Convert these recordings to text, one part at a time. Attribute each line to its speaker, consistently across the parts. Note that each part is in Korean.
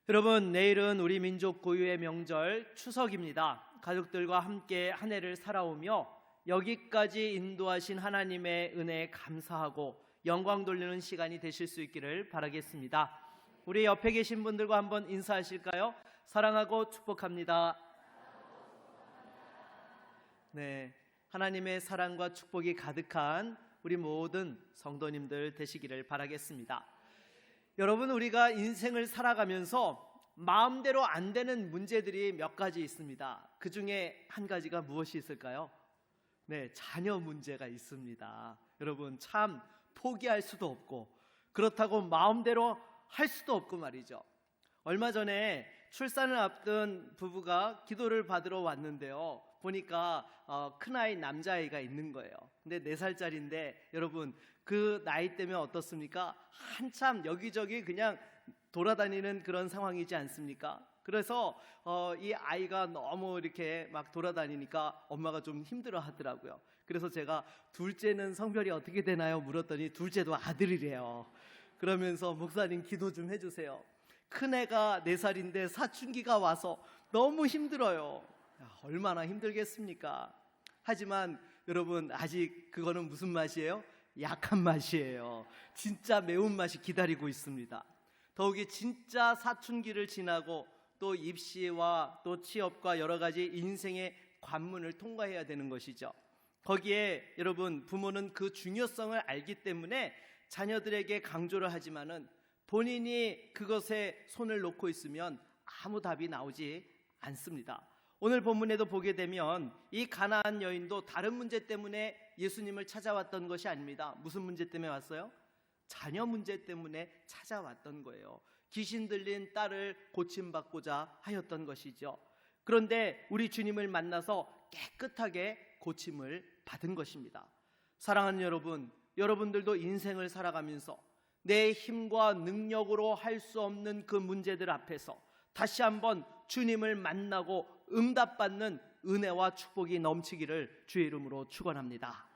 Speaker 1: 여러분, 내일은 우리 민족 고유의 명절 추석입니다. 가족들과 함께 한 해를 살아오며 여기까지 인도하신 하나님의 은혜에 감사하고 영광 돌리는 시간이 되실 수 있기를 바라겠습니다. 우리 옆에 계신 분들과 한번 인사하실까요? 사랑하고 축복합니다. 네, 하나님의 사랑과 축복이 가득한 우리 모든 성도님들 되시기를 바라겠습니다. 여러분, 우리가 인생을 살아가면서 마음대로 안 되는 문제들이 몇 가지 있습니다. 그 중에 한 가지가 무엇이 있을까요? 네, 자녀 문제가 있습니다. 여러분, 참 포기할 수도 없고 그렇다고 마음대로 할 수도 없고 말이죠. 얼마 전에 출산을 앞둔 부부가 기도를 받으러 왔는데요, 보니까 큰아이 남자아이가 있는 거예요. 근데 4살짜리인데 여러분, 그 나이 때면 어떻습니까? 한참 여기저기 그냥 돌아다니는 그런 상황이지 않습니까? 그래서 이 아이가 너무 이렇게 막 돌아다니니까 엄마가 좀 힘들어 하더라고요. 그래서 제가 둘째는 성별이 어떻게 되나요? 물었더니 둘째도 아들이래요. 그러면서 목사님 기도 좀 해주세요. 큰애가 4살인데 사춘기가 와서 너무 힘들어요. 얼마나 힘들겠습니까? 하지만 여러분, 아직 그거는 무슨 맛이에요? 약한 맛이에요. 진짜 매운맛이 기다리고 있습니다. 더욱이 진짜 사춘기를 지나고 또 입시와 또 취업과 여러 가지 인생의 관문을 통과해야 되는 것이죠. 거기에 여러분, 부모는 그 중요성을 알기 때문에 자녀들에게 강조를 하지만은 본인이 그것에 손을 놓고 있으면 아무 답이 나오지 않습니다. 오늘 본문에도 보게 되면 이 가나안 여인도 다른 문제 때문에 예수님을 찾아왔던 것이 아닙니다. 무슨 문제 때문에 왔어요? 자녀 문제 때문에 찾아왔던 거예요. 귀신 들린 딸을 고침받고자 하였던 것이죠. 그런데 우리 주님을 만나서 깨끗하게 고침을 받은 것입니다. 사랑하는 여러분, 여러분들도 인생을 살아가면서 내 힘과 능력으로 할 수 없는 그 문제들 앞에서 다시 한번 주님을 만나고 응답받는 은혜와 축복이 넘치기를 주의 이름으로 축원합니다.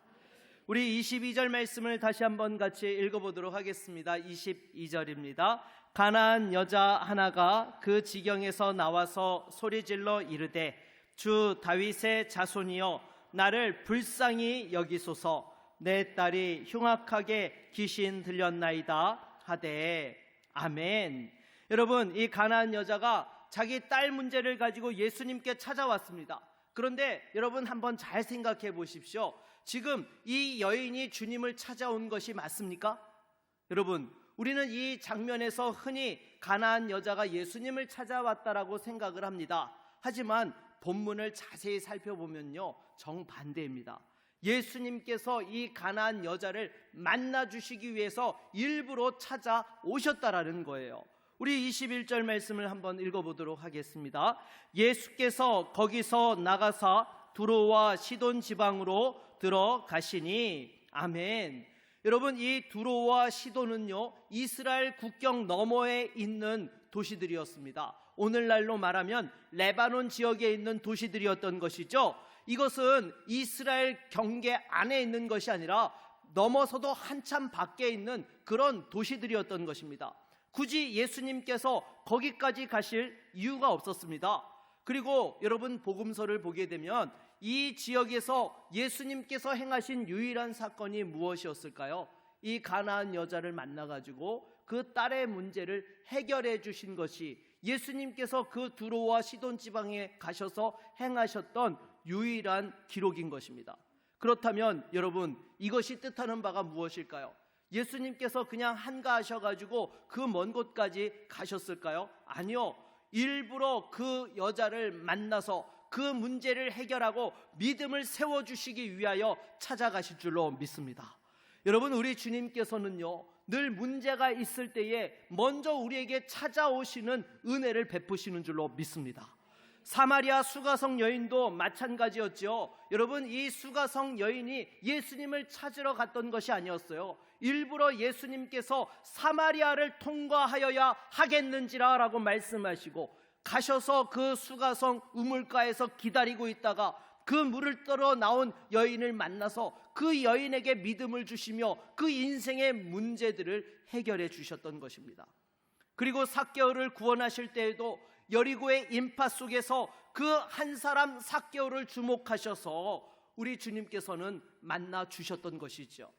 Speaker 1: 우리 22절 말씀을 다시 한번 같이 읽어보도록 하겠습니다. 22절입니다. 가나안 여자 하나가 그 지경에서 나와서 소리질러 이르되, 주 다윗의 자손이여, 나를 불쌍히 여기소서. 내 딸이 흉악하게 귀신 들렸나이다 하되. 아멘. 여러분, 이 가나안 여자가 자기 딸 문제를 가지고 예수님께 찾아왔습니다. 그런데 여러분, 한번 잘 생각해 보십시오. 지금 이 여인이 주님을 찾아온 것이 맞습니까? 여러분, 우리는 이 장면에서 흔히 가나안 여자가 예수님을 찾아왔다라고 생각을 합니다. 하지만 본문을 자세히 살펴보면요, 정반대입니다. 예수님께서 이 가나안 여자를 만나주시기 위해서 일부러 찾아오셨다라는 거예요. 우리 21절 말씀을 한번 읽어보도록 하겠습니다. 예수께서 거기서 나가사 두로와 시돈 지방으로 들어가시니. 아멘. 여러분, 이 두로와 시돈은요, 이스라엘 국경 너머에 있는 도시들이었습니다. 오늘날로 말하면 레바논 지역에 있는 도시들이었던 것이죠. 이것은 이스라엘 경계 안에 있는 것이 아니라 넘어서도 한참 밖에 있는 그런 도시들이었던 것입니다. 굳이 예수님께서 거기까지 가실 이유가 없었습니다. 그리고 여러분, 복음서를 보게 되면 이 지역에서 예수님께서 행하신 유일한 사건이 무엇이었을까요? 이 가나안 여자를 만나가지고 그 딸의 문제를 해결해 주신 것이 예수님께서 그 두로와 시돈 지방에 가셔서 행하셨던 유일한 기록인 것입니다. 그렇다면 여러분, 이것이 뜻하는 바가 무엇일까요? 예수님께서 그냥 한가하셔가지고 그 먼 곳까지 가셨을까요? 아니요. 일부러 그 여자를 만나서 그 문제를 해결하고 믿음을 세워주시기 위하여 찾아가실 줄로 믿습니다. 여러분, 우리 주님께서는요, 늘 문제가 있을 때에 먼저 우리에게 찾아오시는 은혜를 베푸시는 줄로 믿습니다. 사마리아 수가성 여인도 마찬가지였죠. 여러분, 이 수가성 여인이 예수님을 찾으러 갔던 것이 아니었어요. 일부러 예수님께서 사마리아를 통과하여야 하겠는지라 라고 말씀하시고 가셔서 그 수가성 우물가에서 기다리고 있다가 그 물을 떨어 나온 여인을 만나서 그 여인에게 믿음을 주시며 그 인생의 문제들을 해결해 주셨던 것입니다. 그리고 삭개오를 구원하실 때에도 여리고의 인파 속에서 그 한 사람 삭개오를 주목하셔서 우리 주님께서는 만나 주셨던 것이죠.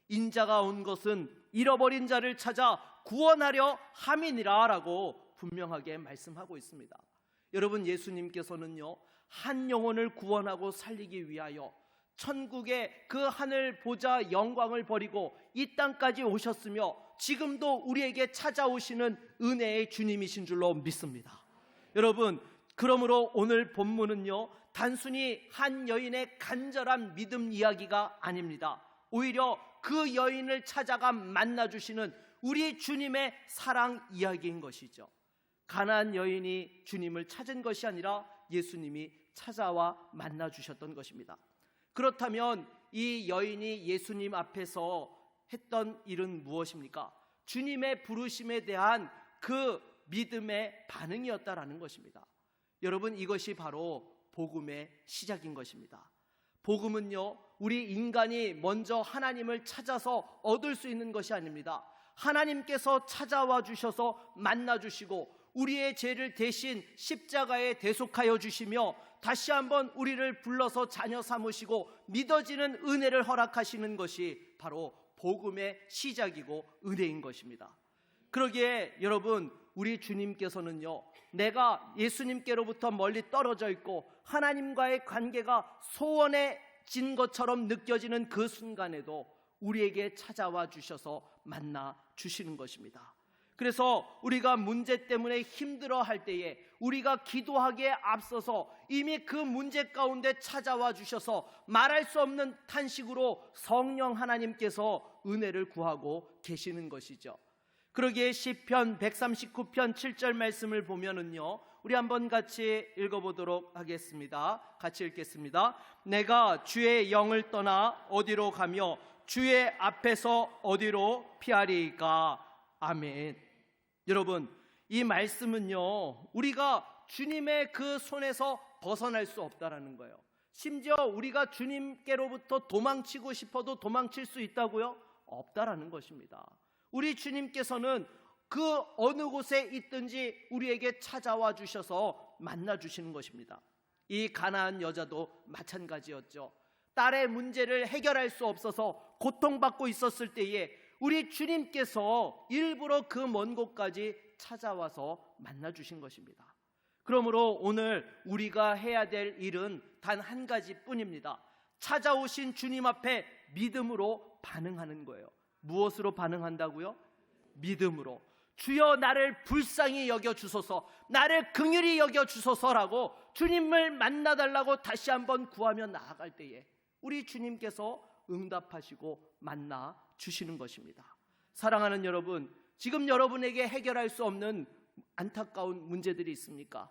Speaker 1: 인자가 온 것은 잃어버린 자를 찾아 구원하려 함이니라 라고 분명하게 말씀하고 있습니다. 여러분, 예수님께서는요, 한 영혼을 구원하고 살리기 위하여 천국의 그 하늘 보좌 영광을 버리고 이 땅까지 오셨으며 지금도 우리에게 찾아오시는 은혜의 주님이신 줄로 믿습니다. 여러분, 그러므로 오늘 본문은요, 단순히 한 여인의 간절한 믿음 이야기가 아닙니다. 오히려 그 여인을 찾아가 만나주시는 우리 주님의 사랑 이야기인 것이죠. 가나안 여인이 주님을 찾은 것이 아니라 예수님이 찾아와 만나주셨던 것입니다. 그렇다면 이 여인이 예수님 앞에서 했던 일은 무엇입니까? 주님의 부르심에 대한 그 믿음의 반응이었다라는 것입니다. 여러분, 이것이 바로 복음의 시작인 것입니다. 복음은요, 우리 인간이 먼저 하나님을 찾아서 얻을 수 있는 것이 아닙니다. 하나님께서 찾아와 주셔서 만나 주시고 우리의 죄를 대신 십자가에 대속하여 주시며 다시 한번 우리를 불러서 자녀 삼으시고 믿어지는 은혜를 허락하시는 것이 바로 복음의 시작이고 은혜인 것입니다. 그러기에 여러분, 우리 주님께서는요, 내가 예수님께로부터 멀리 떨어져 있고 하나님과의 관계가 소원해진 것처럼 느껴지는 그 순간에도 우리에게 찾아와 주셔서 만나 주시는 것입니다. 그래서 우리가 문제 때문에 힘들어할 때에 우리가 기도하기에 앞서서 이미 그 문제 가운데 찾아와 주셔서 말할 수 없는 탄식으로 성령 하나님께서 은혜를 구하고 계시는 것이죠. 그러기에 시편 139편 7절 말씀을 보면은요, 우리 한번 같이 읽어보도록 하겠습니다. 같이 읽겠습니다. 내가 주의 영을 떠나 어디로 가며 주의 앞에서 어디로 피하리이까. 아멘. 여러분, 이 말씀은요, 우리가 주님의 그 손에서 벗어날 수 없다라는 거예요. 심지어 우리가 주님께로부터 도망치고 싶어도 도망칠 수 있다고요? 없다라는 것입니다. 우리 주님께서는 그 어느 곳에 있든지 우리에게 찾아와 주셔서 만나 주시는 것입니다. 이 가나안 여자도 마찬가지였죠. 딸의 문제를 해결할 수 없어서 고통받고 있었을 때에 우리 주님께서 일부러 그 먼 곳까지 찾아와서 만나 주신 것입니다. 그러므로 오늘 우리가 해야 될 일은 단 한 가지뿐입니다. 찾아오신 주님 앞에 믿음으로 반응하는 거예요. 무엇으로 반응한다고요? 믿음으로. 주여 나를 불쌍히 여겨주소서, 나를 긍휼히 여겨주소서라고 주님을 만나달라고 다시 한번 구하며 나아갈 때에 우리 주님께서 응답하시고 만나 주시는 것입니다. 사랑하는 여러분, 지금 여러분에게 해결할 수 없는 안타까운 문제들이 있습니까?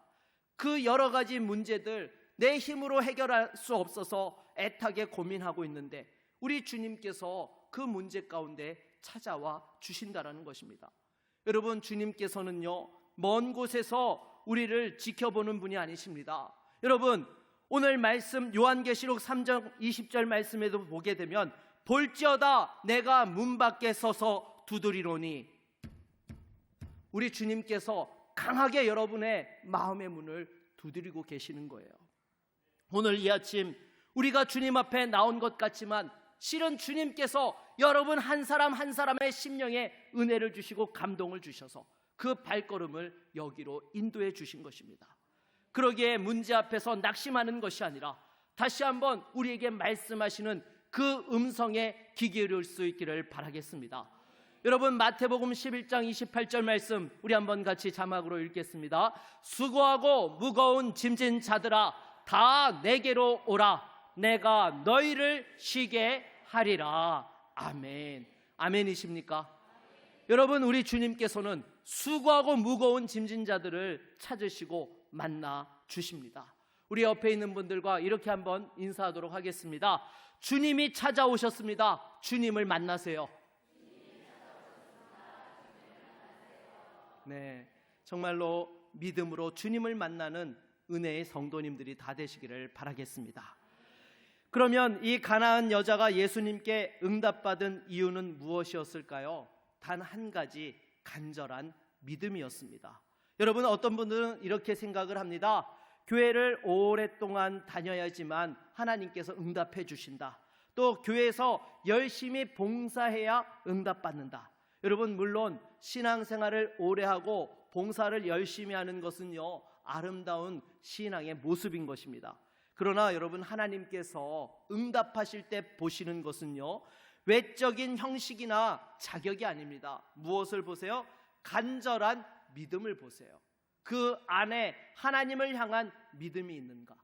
Speaker 1: 그 여러 가지 문제들 내 힘으로 해결할 수 없어서 애타게 고민하고 있는데 우리 주님께서 그 문제 가운데 찾아와 주신다라는 것입니다. 여러분, 주님께서는요, 먼 곳에서 우리를 지켜보는 분이 아니십니다. 여러분, 오늘 말씀 요한계시록 3장 20절 말씀에도 보게 되면 볼지어다 내가 문 밖에 서서 두드리노니, 우리 주님께서 강하게 여러분의 마음의 문을 두드리고 계시는 거예요. 오늘 이 아침 우리가 주님 앞에 나온 것 같지만 실은 주님께서 여러분 한 사람 한 사람의 심령에 은혜를 주시고 감동을 주셔서 그 발걸음을 여기로 인도해 주신 것입니다. 그러기에 문제 앞에서 낙심하는 것이 아니라 다시 한번 우리에게 말씀하시는 그 음성에 귀 기울일 수 있기를 바라겠습니다. 여러분, 마태복음 11장 28절 말씀 우리 한번 같이 자막으로 읽겠습니다. 수고하고 무거운 짐진 자들아 다 내게로 오라, 내가 너희를 쉬게 하리라. 아멘. 아멘이십니까? 여러분, 우리 주님께서는 수고하고 무거운 짐진 자들을 찾으시고 만나 주십니다. 우리 옆에 있는 분들과 이렇게 한번 인사하도록 하겠습니다. 주님이 찾아오셨습니다. 주님을 만나세요. 네, 정말로 믿음으로 주님을 만나는 은혜의 성도님들이 다 되시기를 바라겠습니다. 그러면 이 가나안 여자가 예수님께 응답받은 이유는 무엇이었을까요? 단 한 가지, 간절한 믿음이었습니다. 여러분, 어떤 분들은 이렇게 생각을 합니다. 교회를 오랫동안 다녀야지만 하나님께서 응답해 주신다. 또 교회에서 열심히 봉사해야 응답받는다. 여러분, 물론 신앙생활을 오래 하고 봉사를 열심히 하는 것은요, 아름다운 신앙의 모습인 것입니다. 그러나 여러분, 하나님께서 응답하실 때 보시는 것은요, 외적인 형식이나 자격이 아닙니다. 무엇을 보세요? 간절한 믿음을 보세요. 그 안에 하나님을 향한 믿음이 있는가?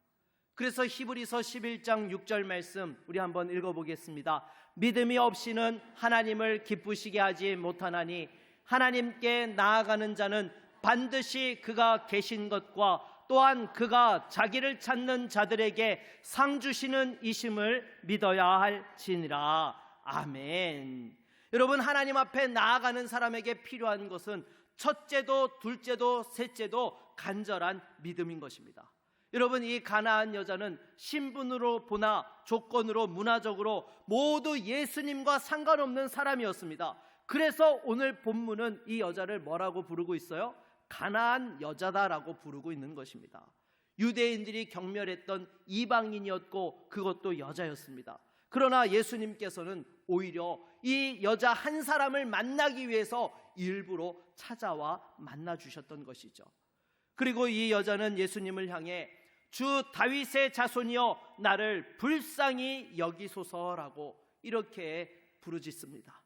Speaker 1: 그래서 히브리서 11장 6절 말씀 우리 한번 읽어보겠습니다. 믿음이 없이는 하나님을 기쁘시게 하지 못하나니 하나님께 나아가는 자는 반드시 그가 계신 것과 또한 그가 자기를 찾는 자들에게 상 주시는 이심을 믿어야 할지니라. 아멘. 여러분, 하나님 앞에 나아가는 사람에게 필요한 것은 첫째도 둘째도 셋째도 간절한 믿음인 것입니다. 여러분, 이 가나안 여자는 신분으로 보나 조건으로 문화적으로 모두 예수님과 상관없는 사람이었습니다. 그래서 오늘 본문은 이 여자를 뭐라고 부르고 있어요? 가나안 여자다라고 부르고 있는 것입니다. 유대인들이 경멸했던 이방인이었고 그것도 여자였습니다. 그러나 예수님께서는 오히려 이 여자 한 사람을 만나기 위해서 일부러 찾아와 만나 주셨던 것이죠. 그리고 이 여자는 예수님을 향해 주 다윗의 자손이여 나를 불쌍히 여기소서라고 이렇게 부르짖습니다.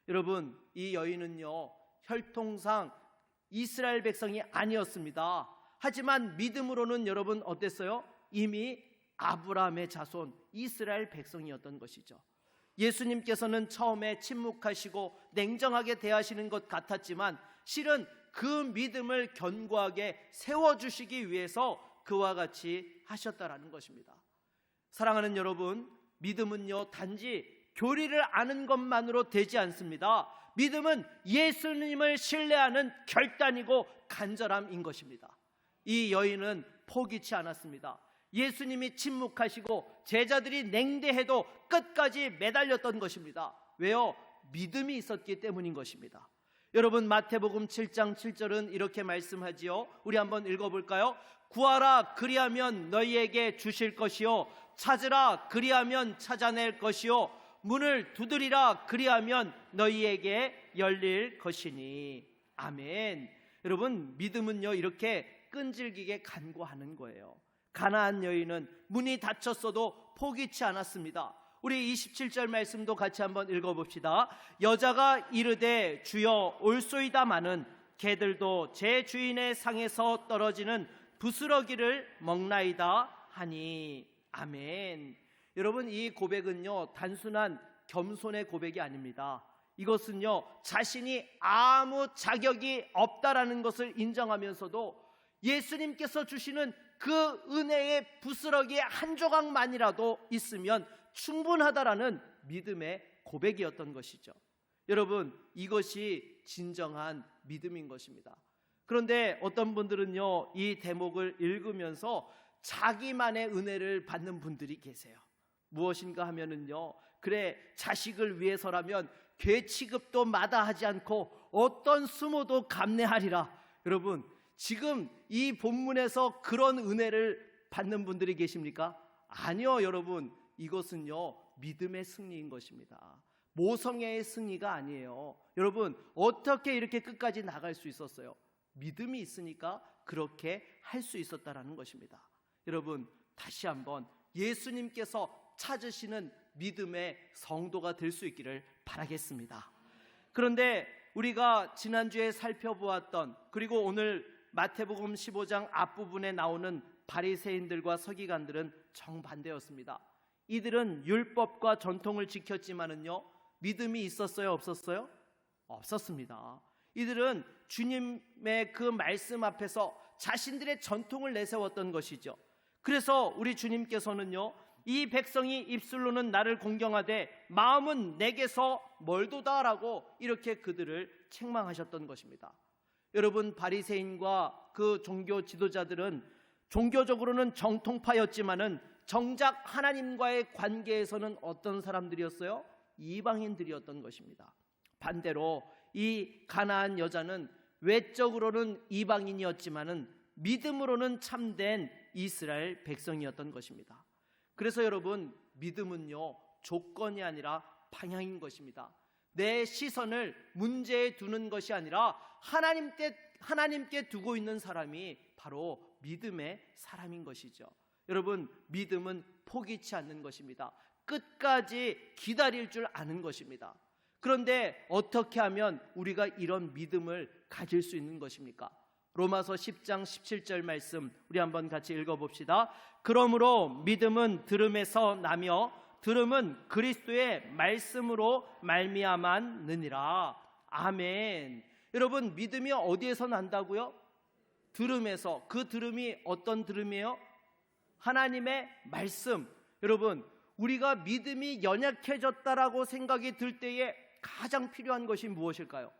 Speaker 1: 여러분, 이 여인은요, 혈통상 이스라엘 백성이 아니었습니다. 하지만 믿음으로는 여러분 어땠어요? 이미 아브라함의 자손 이스라엘 백성이었던 것이죠. 예수님께서는 처음에 침묵하시고 냉정하게 대하시는 것 같았지만 실은 그 믿음을 견고하게 세워주시기 위해서 그와 같이 하셨다라는 것입니다. 사랑하는 여러분, 믿음은요, 단지 교리를 아는 것만으로 되지 않습니다. 믿음은 예수님을 신뢰하는 결단이고 간절함인 것입니다. 이 여인은 포기치 않았습니다. 예수님이 침묵하시고 제자들이 냉대해도 끝까지 매달렸던 것입니다. 왜요? 믿음이 있었기 때문인 것입니다. 여러분, 마태복음 7장 7절은 이렇게 말씀하지요. 우리 한번 읽어볼까요? 구하라 그리하면 너희에게 주실 것이요 찾으라 그리하면 찾아낼 것이요 문을 두드리라 그리하면 너희에게 열릴 것이니. 아멘. 여러분, 믿음은요, 이렇게 끈질기게 간구하는 거예요. 가나안 여인은 문이 닫혔어도 포기치 않았습니다. 우리 27절 말씀도 같이 한번 읽어봅시다. 여자가 이르되 주여 올소이다마는 개들도 제 주인의 상에서 떨어지는 부스러기를 먹나이다 하니. 아멘. 여러분, 이 고백은요, 단순한 겸손의 고백이 아닙니다. 이것은요, 자신이 아무 자격이 없다라는 것을 인정하면서도 예수님께서 주시는 그 은혜의 부스러기의 한 조각만이라도 있으면 충분하다라는 믿음의 고백이었던 것이죠. 여러분, 이것이 진정한 믿음인 것입니다. 그런데 어떤 분들은요, 이 대목을 읽으면서 자기만의 은혜를 받는 분들이 계세요. 무엇인가 하면은요, 그래, 자식을 위해서라면 괴 취급도 마다하지 않고 어떤 수모도 감내하리라. 여러분, 지금 이 본문에서 그런 은혜를 받는 분들이 계십니까? 아니요, 여러분. 이것은요, 믿음의 승리인 것입니다. 모성애의 승리가 아니에요. 여러분, 어떻게 이렇게 끝까지 나갈 수 있었어요? 믿음이 있으니까 그렇게 할 수 있었다라는 것입니다. 여러분, 다시 한번 예수님께서 찾으시는 믿음의 성도가 될 수 있기를 바라겠습니다. 그런데 우리가 지난주에 살펴보았던, 그리고 오늘 마태복음 15장 앞부분에 나오는 바리새인들과 서기관들은 정반대였습니다. 이들은 율법과 전통을 지켰지만은요, 믿음이 있었어요, 없었어요? 없었습니다. 이들은 주님의 그 말씀 앞에서 자신들의 전통을 내세웠던 것이죠. 그래서 우리 주님께서는요, 이 백성이 입술로는 나를 공경하되 마음은 내게서 멀도다라고 이렇게 그들을 책망하셨던 것입니다. 여러분, 바리새인과 그 종교 지도자들은 종교적으로는 정통파였지만은 정작 하나님과의 관계에서는 어떤 사람들이었어요? 이방인들이었던 것입니다. 반대로 이 가나안 여자는 외적으로는 이방인이었지만은 믿음으로는 참된 이스라엘 백성이었던 것입니다. 그래서 여러분, 믿음은요, 조건이 아니라 방향인 것입니다. 내 시선을 문제에 두는 것이 아니라 하나님께 두고 있는 사람이 바로 믿음의 사람인 것이죠. 여러분, 믿음은 포기치 않는 것입니다. 끝까지 기다릴 줄 아는 것입니다. 그런데 어떻게 하면 우리가 이런 믿음을 가질 수 있는 것입니까? 로마서 10장 17절 말씀 우리 한번 같이 읽어봅시다. 그러므로 믿음은 들음에서 나며 들음은 그리스도의 말씀으로 말미암았느니라. 아멘. 여러분, 믿음이 어디에서 난다고요? 들음에서. 그 들음이 어떤 들음이에요? 하나님의 말씀. 여러분, 우리가 믿음이 연약해졌다라고 생각이 들 때에 가장 필요한 것이 무엇일까요?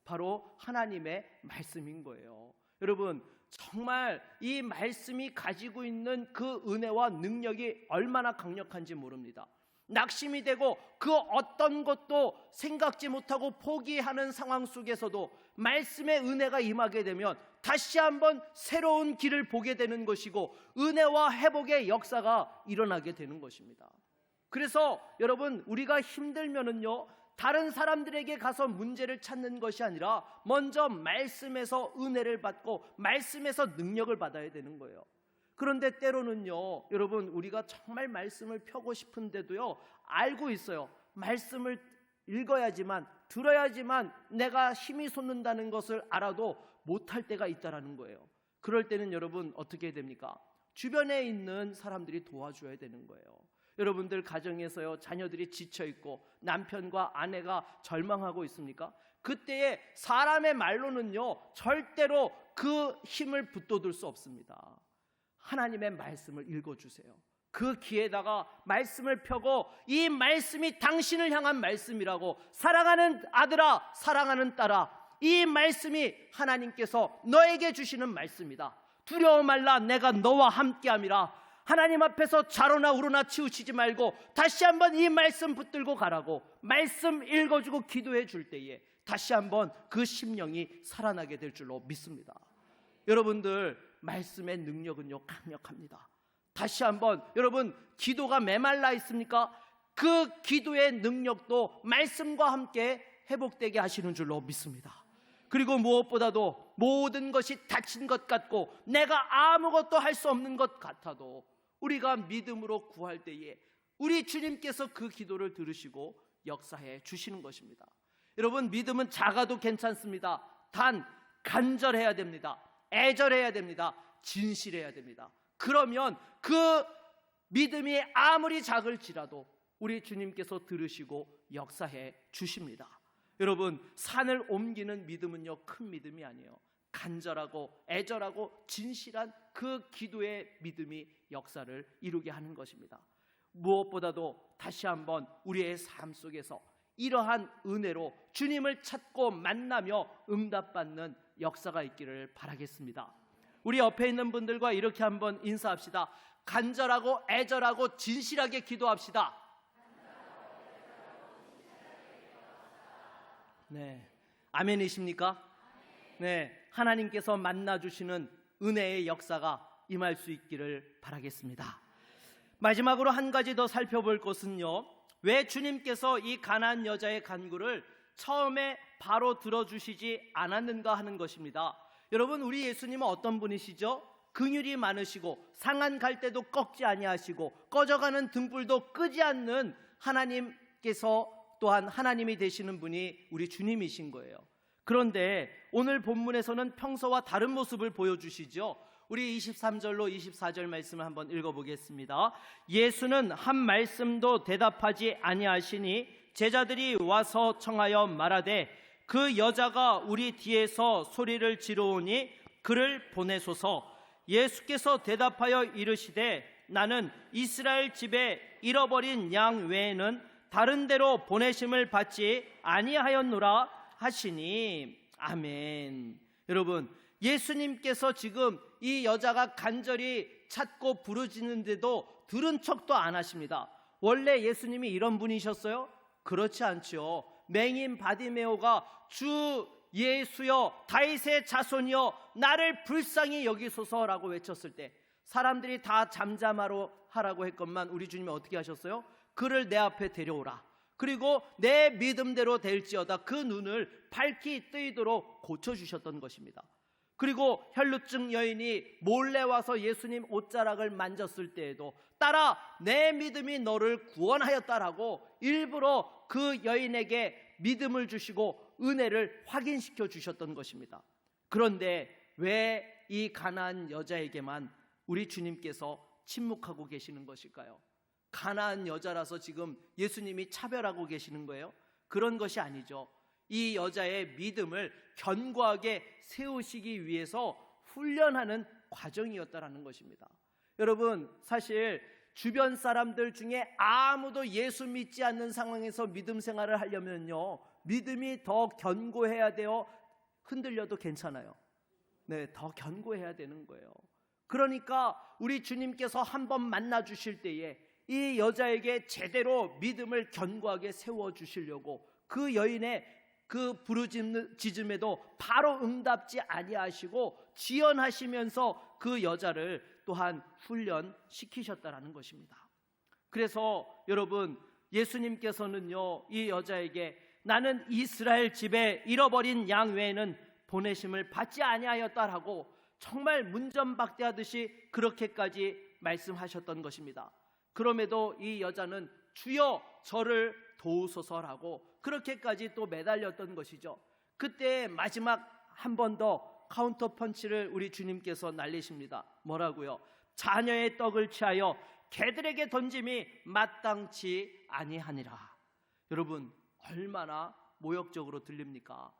Speaker 1: 바로 하나님의 말씀인 거예요. 여러분, 정말 이 말씀이 가지고 있는 그 은혜와 능력이 얼마나 강력한지 모릅니다. 낙심이 되고 그 어떤 것도 생각지 못하고 포기하는 상황 속에서도 말씀의 은혜가 임하게 되면 다시 한번 새로운 길을 보게 되는 것이고 은혜와 회복의 역사가 일어나게 되는 것입니다. 그래서 여러분, 우리가 힘들면은요, 다른 사람들에게 가서 문제를 찾는 것이 아니라 먼저 말씀에서 은혜를 받고 말씀에서 능력을 받아야 되는 거예요. 그런데 때로는요, 여러분, 우리가 정말 말씀을 펴고 싶은데도요, 알고 있어요. 말씀을 읽어야지만, 들어야지만 내가 힘이 솟는다는 것을 알아도 못할 때가 있다라는 거예요. 그럴 때는 여러분 어떻게 해야 됩니까? 주변에 있는 사람들이 도와줘야 되는 거예요. 여러분들 가정에서요, 자녀들이 지쳐있고 남편과 아내가 절망하고 있습니까? 그때에 사람의 말로는요, 절대로 그 힘을 붙돋을 수 없습니다. 하나님의 말씀을 읽어주세요. 그 귀에다가 말씀을 펴고 이 말씀이 당신을 향한 말씀이라고, 사랑하는 아들아, 사랑하는 딸아, 이 말씀이 하나님께서 너에게 주시는 말씀이다. 두려워 말라, 내가 너와 함께함이라. 하나님 앞에서 좌로나 우로나 치우치지 말고 다시 한번 이 말씀 붙들고 가라고 말씀 읽어주고 기도해 줄 때에 다시 한번 그 심령이 살아나게 될 줄로 믿습니다. 여러분들, 말씀의 능력은요, 강력합니다. 다시 한번, 여러분, 기도가 메말라 있습니까? 그 기도의 능력도 말씀과 함께 회복되게 하시는 줄로 믿습니다. 그리고 무엇보다도 모든 것이 닫힌 것 같고 내가 아무것도 할 수 없는 것 같아도 우리가 믿음으로 구할 때에 우리 주님께서 그 기도를 들으시고 역사해 주시는 것입니다. 여러분, 믿음은 작아도 괜찮습니다. 단 간절해야 됩니다. 애절해야 됩니다. 진실해야 됩니다. 그러면 그 믿음이 아무리 작을지라도 우리 주님께서 들으시고 역사해 주십니다. 여러분, 산을 옮기는 믿음은요, 큰 믿음이 아니에요. 간절하고 애절하고 진실한 그 기도의 믿음이 역사를 이루게 하는 것입니다. 무엇보다도 다시 한번 우리의 삶 속에서 이러한 은혜로 주님을 찾고 만나며 응답받는 역사가 있기를 바라겠습니다. 우리 옆에 있는 분들과 이렇게 한번 인사합시다. 간절하고 애절하고 진실하게 기도합시다. 네, 아멘이십니까? 네, 하나님께서 만나주시는 은혜의 역사가 임할 수 있기를 바라겠습니다. 마지막으로 한 가지 더 살펴볼 것은요, 왜 주님께서 이 가나안 여자의 간구를 처음에 바로 들어주시지 않았는가 하는 것입니다. 여러분, 우리 예수님은 어떤 분이시죠? 긍휼이 많으시고 상한 갈대도 꺾지 아니하시고 꺼져가는 등불도 끄지 않는 하나님께서 또한 하나님이 되시는 분이 우리 주님이신 거예요. 그런데 오늘 본문에서는 평소와 다른 모습을 보여주시죠. 우리 23절로 24절 말씀을 한번 읽어보겠습니다. 예수는 한 말씀도 대답하지 아니하시니 제자들이 와서 청하여 말하되 그 여자가 우리 뒤에서 소리를 지르오니 그를 보내소서. 예수께서 대답하여 이르시되 나는 이스라엘 집에 잃어버린 양 외에는 다른 데로 보내심을 받지 아니하였노라 하시니. 아멘. 여러분, 예수님께서 지금 이 여자가 간절히 찾고 부르짖는데도 들은 척도 안 하십니다. 원래 예수님이 이런 분이셨어요? 그렇지 않죠. 맹인 바디메오가 주 예수여 다윗의 자손이여 나를 불쌍히 여기소서라고 외쳤을 때 사람들이 다 잠잠하러 하라고 했건만 우리 주님이 어떻게 하셨어요? 그를 내 앞에 데려오라. 그리고 내 믿음대로 될지어다 그 눈을 밝히 뜨이도록 고쳐주셨던 것입니다. 그리고 혈루증 여인이 몰래 와서 예수님 옷자락을 만졌을 때에도 딸아 내 믿음이 너를 구원하였다라고 일부러 그 여인에게 믿음을 주시고 은혜를 확인시켜 주셨던 것입니다. 그런데 왜 이 가나안 여자에게만 우리 주님께서 침묵하고 계시는 것일까요? 가나안 여자라서 지금 예수님이 차별하고 계시는 거예요? 그런 것이 아니죠. 이 여자의 믿음을 견고하게 세우시기 위해서 훈련하는 과정이었다라는 것입니다. 여러분, 사실 주변 사람들 중에 아무도 예수 믿지 않는 상황에서 믿음 생활을 하려면요, 믿음이 더 견고해야 돼요. 흔들려도 괜찮아요. 네, 더 견고해야 되는 거예요. 그러니까 우리 주님께서 한번 만나 주실 때에 이 여자에게 제대로 믿음을 견고하게 세워 주시려고 그 여인의 그 부르짖음에도 바로 응답지 아니하시고 지연하시면서 그 여자를 또한 훈련시키셨다라는 것입니다. 그래서 여러분, 예수님께서는요 이 여자에게 나는 이스라엘 집에 잃어버린 양 외에는 보내심을 받지 아니하였다라고 정말 문전박대하듯이 그렇게까지 말씀하셨던 것입니다. 그럼에도 이 여자는 주여 저를 도우소서라고 그렇게까지 또 매달렸던 것이죠. 그때 마지막 한 번 더 카운터 펀치를 우리 주님께서 날리십니다. 뭐라고요? 자녀의 떡을 취하여 개들에게 던짐이 마땅치 아니하니라. 여러분, 얼마나 모욕적으로 들립니까?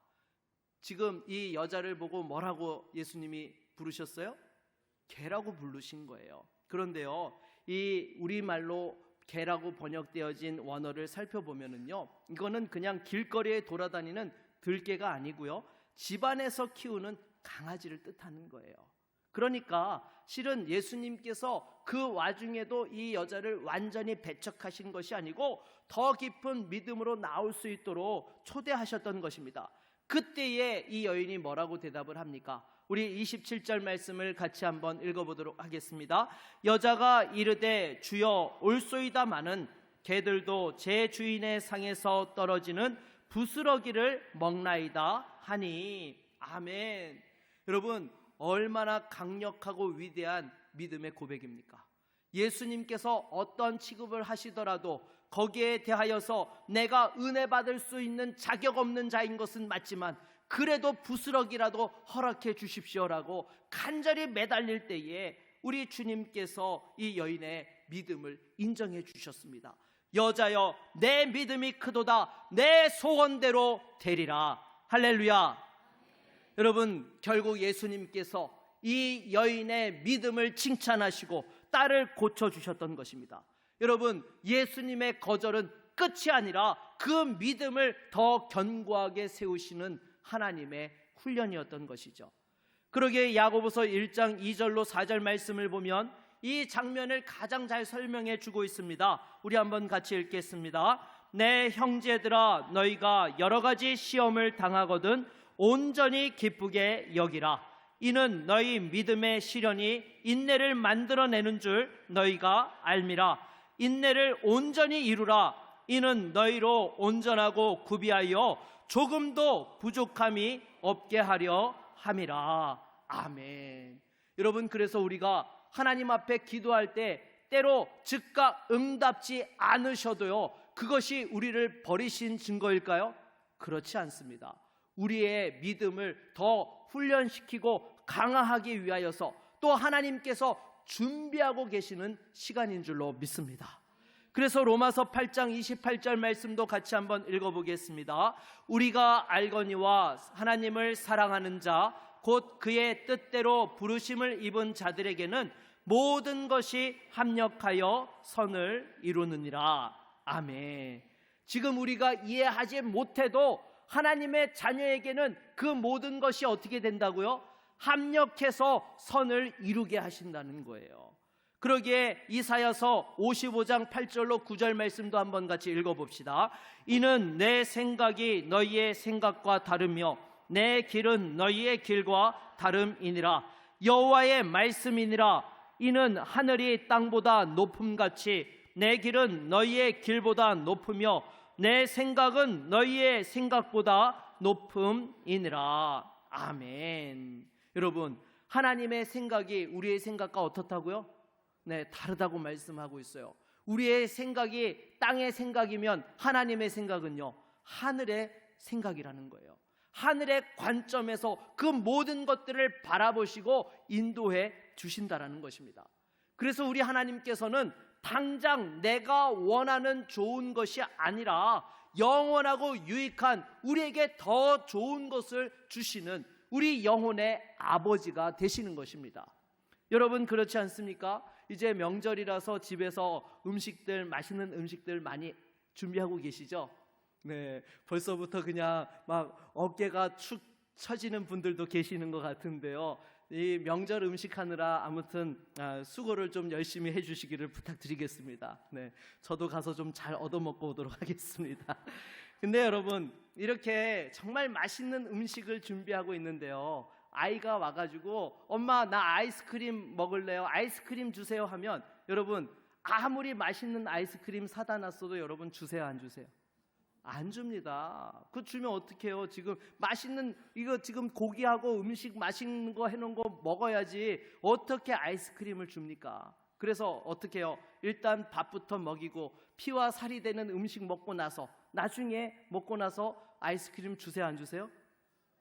Speaker 1: 지금 이 여자를 보고 뭐라고 예수님이 부르셨어요? 개라고 부르신 거예요. 그런데요, 이 우리말로 개라고 번역되어진 원어를 살펴보면은요, 이거는 그냥 길거리에 돌아다니는 들개가 아니고요, 집안에서 키우는 강아지를 뜻하는 거예요. 그러니까 실은 예수님께서 그 와중에도 이 여자를 완전히 배척하신 것이 아니고 더 깊은 믿음으로 나올 수 있도록 초대하셨던 것입니다. 그때에 이 여인이 뭐라고 대답을 합니까? 우리 27절 말씀을 같이 한번 읽어보도록 하겠습니다. 여자가 이르되 주여 올소이다마는 개들도 제 주인의 상에서 떨어지는 부스러기를 먹나이다 하니. 아멘. 여러분, 얼마나 강력하고 위대한 믿음의 고백입니까? 예수님께서 어떤 취급을 하시더라도 거기에 대하여서 내가 은혜 받을 수 있는 자격 없는 자인 것은 맞지만 그래도 부스러기라도 허락해 주십시오라고 간절히 매달릴 때에 우리 주님께서 이 여인의 믿음을 인정해 주셨습니다. 여자여 내 믿음이 크도다 내 소원대로 되리라. 할렐루야. 여러분, 결국 예수님께서 이 여인의 믿음을 칭찬하시고 딸을 고쳐주셨던 것입니다. 여러분, 예수님의 거절은 끝이 아니라 그 믿음을 더 견고하게 세우시는 하나님의 훈련이었던 것이죠. 그러기에 야고보서 1장 2절로 4절 말씀을 보면 이 장면을 가장 잘 설명해 주고 있습니다. 우리 한번 같이 읽겠습니다. 내 형제들아 너희가 여러 가지 시험을 당하거든 온전히 기쁘게 여기라. 이는 너희 믿음의 시련이 인내를 만들어내는 줄 너희가 알미라. 인내를 온전히 이루라. 이는 너희로 온전하고 구비하여 조금도 부족함이 없게 하려 함이라. 아멘. 여러분, 그래서 우리가 하나님 앞에 기도할 때 때로 즉각 응답지 않으셔도요, 그것이 우리를 버리신 증거일까요? 그렇지 않습니다. 우리의 믿음을 더 훈련시키고 강화하기 위하여서 또 하나님께서 준비하고 계시는 시간인 줄로 믿습니다. 그래서 로마서 8장 28절 말씀도 같이 한번 읽어보겠습니다. 우리가 알거니와 하나님을 사랑하는 자 곧 그의 뜻대로 부르심을 입은 자들에게는 모든 것이 합력하여 선을 이루느니라. 아멘. 지금 우리가 이해하지 못해도 하나님의 자녀에게는 그 모든 것이 어떻게 된다고요? 합력해서 선을 이루게 하신다는 거예요. 그러기에 이사야서 55장 8절로 9절 말씀도 한번 같이 읽어봅시다. 이는 내 생각이 너희의 생각과 다르며 내 길은 너희의 길과 다름이니라. 여호와의 말씀이니라. 이는 하늘이 땅보다 높음같이 내 길은 너희의 길보다 높으며 내 생각은 너희의 생각보다 높음이니라. 아멘. 여러분, 하나님의 생각이 우리의 생각과 어떻다고요? 네, 다르다고 말씀하고 있어요. 우리의 생각이 땅의 생각이면 하나님의 생각은요, 하늘의 생각이라는 거예요. 하늘의 관점에서 그 모든 것들을 바라보시고 인도해 주신다라는 것입니다. 그래서 우리 하나님께서는 당장 내가 원하는 좋은 것이 아니라 영원하고 유익한 우리에게 더 좋은 것을 주시는 우리 영혼의 아버지가 되시는 것입니다. 여러분, 그렇지 않습니까? 이제 명절이라서 집에서 맛있는 음식들 많이 준비하고 계시죠? 네, 벌써부터 그냥 막 어깨가 축 처지는 분들도 계시는 것 같은데요. 이 명절 음식 하느라 아무튼 수고를 좀 열심히 해주시기를 부탁드리겠습니다. 네, 저도 가서 좀 잘 얻어먹고 오도록 하겠습니다. 근데 여러분, 이렇게 정말 맛있는 음식을 준비하고 있는데요, 아이가 와가지고 엄마 나 아이스크림 먹을래요, 아이스크림 주세요 하면 여러분, 아무리 맛있는 아이스크림 사다 놨어도 여러분 주세요 안 주세요? 안 줍니다. 그거 주면 어떡해요? 지금 맛있는 이거 지금 고기하고 음식 맛있는 거 해놓은 거 먹어야지 어떻게 아이스크림을 줍니까? 그래서 어떻게 해요? 일단 밥부터 먹이고 피와 살이 되는 음식 먹고 나서 나중에 먹고 나서 아이스크림 주세요 안 주세요?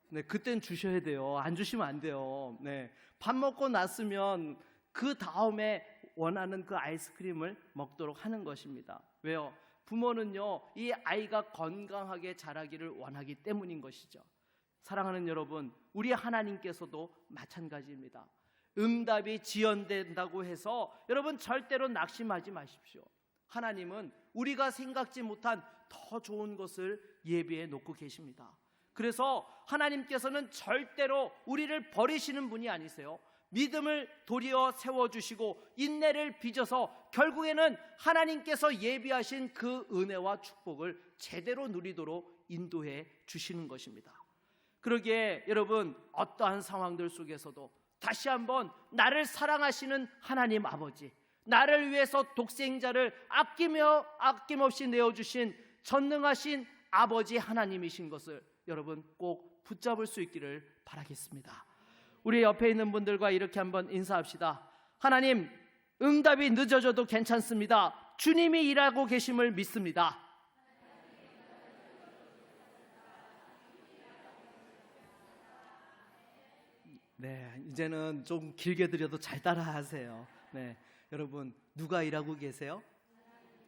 Speaker 1: 네, 그땐 주셔야 돼요. 안 주시면 안 돼요. 네, 밥 먹고 났으면 그 다음에 원하는 그 아이스크림을 먹도록 하는 것입니다. 왜요? 부모는요, 이 아이가 건강하게 자라기를 원하기 때문인 것이죠. 사랑하는 여러분, 우리 하나님께서도 마찬가지입니다. 응답이 지연된다고 해서 여러분 절대로 낙심하지 마십시오. 하나님은 우리가 생각지 못한 더 좋은 것을 예비해 놓고 계십니다. 그래서 하나님께서는 절대로 우리를 버리시는 분이 아니세요. 믿음을 도리어 세워주시고 인내를 빚어서 결국에는 하나님께서 예비하신 그 은혜와 축복을 제대로 누리도록 인도해 주시는 것입니다. 그러기에 여러분, 어떠한 상황들 속에서도 다시 한번 나를 사랑하시는 하나님 아버지, 나를 위해서 독생자를 아낌없이 내어주신 전능하신 아버지 하나님이신 것을 여러분 꼭 붙잡을 수 있기를 바라겠습니다. 우리 옆에 있는 분들과 이렇게 한번 인사합시다. 하나님, 응답이 늦어져도 괜찮습니다. 주님이 일하고 계심을 믿습니다. 네, 이제는 좀 길게 드려도 잘 따라하세요. 네, 여러분, 누가 일하고 계세요?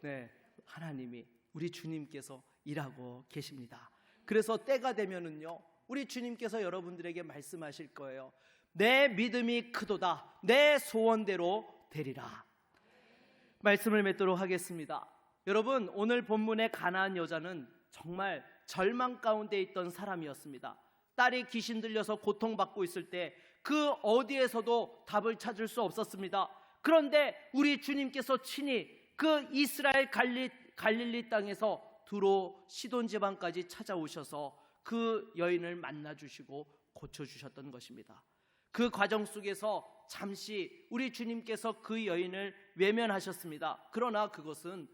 Speaker 1: 네, 하나님이, 우리 주님께서 일하고 계십니다. 그래서 때가 되면은요, 우리 주님께서 여러분들에게 말씀하실 거예요. 내 믿음이 크도다, 내 소원대로 되리라. 말씀을 맺도록 하겠습니다. 여러분, 오늘 본문의 가나안 여자는 정말 절망 가운데 있던 사람이었습니다. 딸이 귀신 들려서 고통받고 있을 때 그 어디에서도 답을 찾을 수 없었습니다. 그런데 우리 주님께서 친히 그 이스라엘 갈릴리 땅에서 두로 시돈 지방까지 찾아오셔서 그 여인을 만나주시고 고쳐주셨던 것입니다. 그 과정 속에서 잠시 우리 주님께서 그 여인을 외면하셨습니다. 그러나 그것은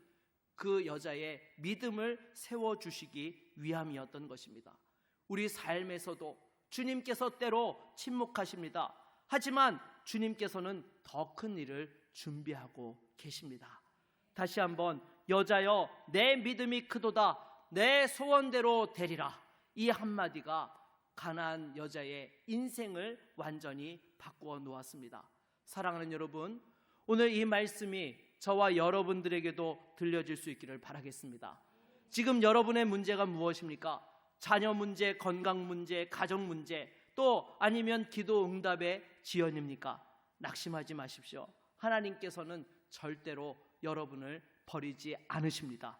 Speaker 1: 그 여자의 믿음을 세워주시기 위함이었던 것입니다. 우리 삶에서도 주님께서 때로 침묵하십니다. 하지만 주님께서는 더 큰 일을 준비하고 계십니다. 다시 한번, 여자여 내 믿음이 크도다, 내 소원대로 되리라. 이 한마디가 가나안 여자의 인생을 완전히 바꾸어 놓았습니다. 사랑하는 여러분, 오늘 이 말씀이 저와 여러분들에게도 들려질 수 있기를 바라겠습니다. 지금 여러분의 문제가 무엇입니까? 자녀 문제, 건강 문제, 가정 문제, 또 아니면 기도 응답의 지연입니까? 낙심하지 마십시오. 하나님께서는 절대로 여러분을 버리지 않으십니다.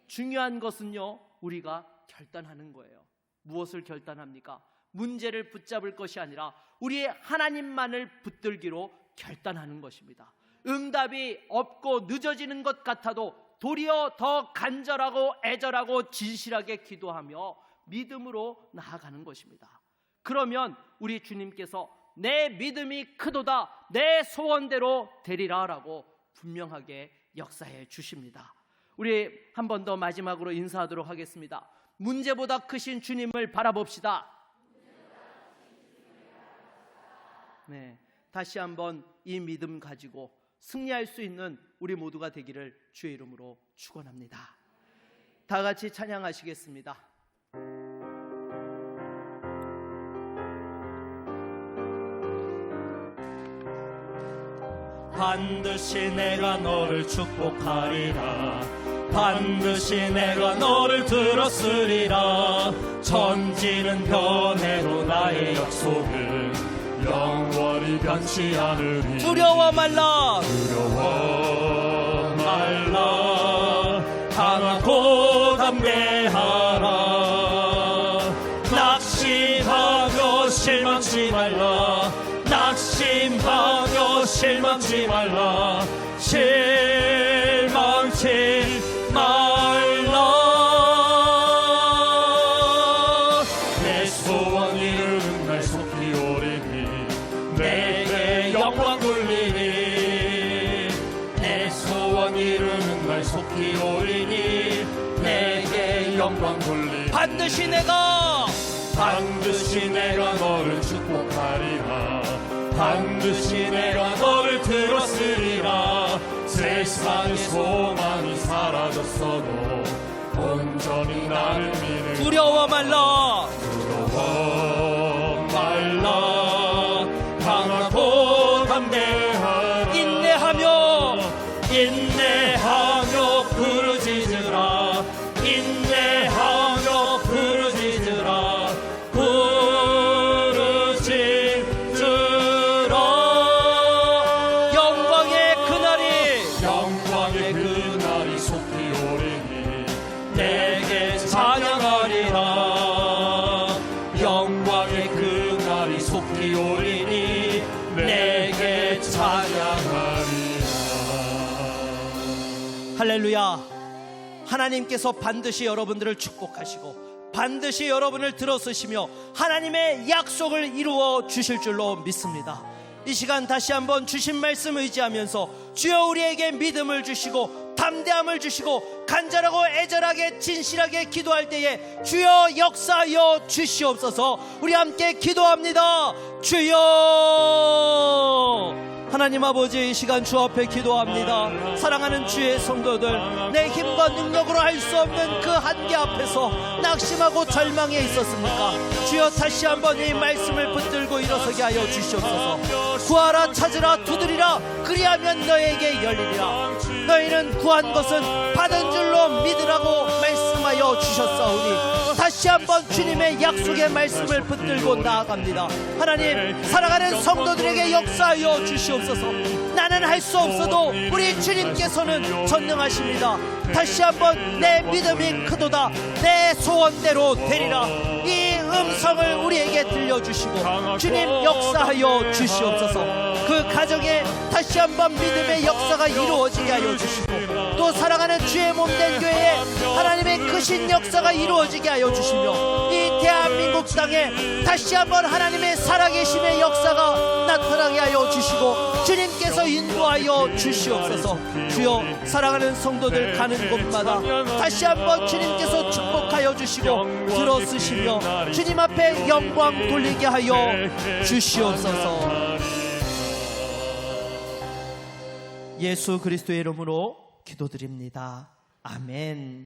Speaker 1: 중요한 것은요, 우리가 결단하는 거예요. 무엇을 결단합니까? 문제를 붙잡을 것이 아니라 우리의 하나님만을 붙들기로 결단하는 것입니다. 응답이 없고 늦어지는 것 같아도 도리어 더 간절하고 애절하고 진실하게 기도하며 믿음으로 나아가는 것입니다. 그러면 우리 주님께서 내 믿음이 크도다, 내 소원대로 되리라 라고 분명하게 역사해 주십니다. 우리 한 번 더 마지막으로 인사하도록 하겠습니다. 문제보다 크신 주님을 바라봅시다. 네, 다시 한번 이 믿음 가지고 승리할 수 있는 우리 모두가 되기를 주의 이름으로 축원합니다. 다 같이 찬양하시겠습니다.
Speaker 2: 반드시 내가 너를 축복하리라. 반드시 내가 너를 들었으리라. 천지는 변해도 나의 약속은 영원히 변치 않으리.
Speaker 1: 두려워 말라.
Speaker 2: 두려워 말라. 강하고 담대하라. 낙심하며 실망치 말라. 낙심하며 실망치 말라. 실망치 말라. 내 소원 이루는 날 속히 오리니 내게 영광 돌리니. 내 소원 이루는 날 속히 오리니 내게 영광 돌리니.
Speaker 1: 반드시 내가
Speaker 2: 너를 축복하리라. 반드시 내가 너를 들었으리라. 세상의 소망이 사라졌어도 온전히 나를 믿는.
Speaker 1: 두려워 말라.
Speaker 2: 두려워 말라. 강하고 담대하라. 인내하며 부르짖으라. 인내하며 부르짖으라. 영광의 그날이 속히 오리니 내게 찬양하리라. 영광의 그날이 속히 오리니 내게 찬양하리라.
Speaker 1: 할렐루야. 하나님께서 반드시 여러분들을 축복하시고 반드시 여러분을 들어서시며 하나님의 약속을 이루어 주실 줄로 믿습니다. 이 시간 다시 한번 주신 말씀 의지하면서 주여 우리에게 믿음을 주시고 담대함을 주시고 간절하고 애절하게 진실하게 기도할 때에 주여 역사하여 주시옵소서. 우리 함께 기도합니다. 주여. 하나님 아버지, 이 시간 주 앞에 기도합니다. 사랑하는 주의 성도들, 내 힘과 능력으로 할 수 없는 그 한계 앞에서 낙심하고 절망해 있었습니까? 주여 다시 한번 이 말씀을 붙들고 일어서게 하여 주시옵소서. 구하라, 찾으라, 두드리라, 그리하면 너에게 열리리라. 너희는 구한 것은 받은 줄로 믿으라고 말씀하여 주셨사오니 다시 한번 주님의 약속의 말씀을 붙들고 나아갑니다. 하나님, 살아가는 성도들에게 역사하여 주시옵소서. 나는 할 수 없어도 우리 주님께서는 전능하십니다. 다시 한번 내 믿음이 크도다, 내 소원대로 되리라. 이 음성을 우리에게 들려주시고 주님 역사하여 주시옵소서. 그 가정에 다시 한번 믿음의 역사가 이루어지게 하여 주시고 또 사랑하는 주의 몸된 교회에 하나님의 크신 역사가 이루어지게 하여 주시며 이 대한민국 땅에 다시 한번 하나님의 살아계심의 역사가 나타나게 하여 주시고 주님께서 인도하여 주시옵소서. 주여, 사랑하는 성도들 가는 곳마다 다시 한번 주님께서 축복하여 주시고 들어쓰시며 주님 앞에 영광 돌리게 하여 주시옵소서. 예수 그리스도의 이름으로 기도드립니다. 아멘.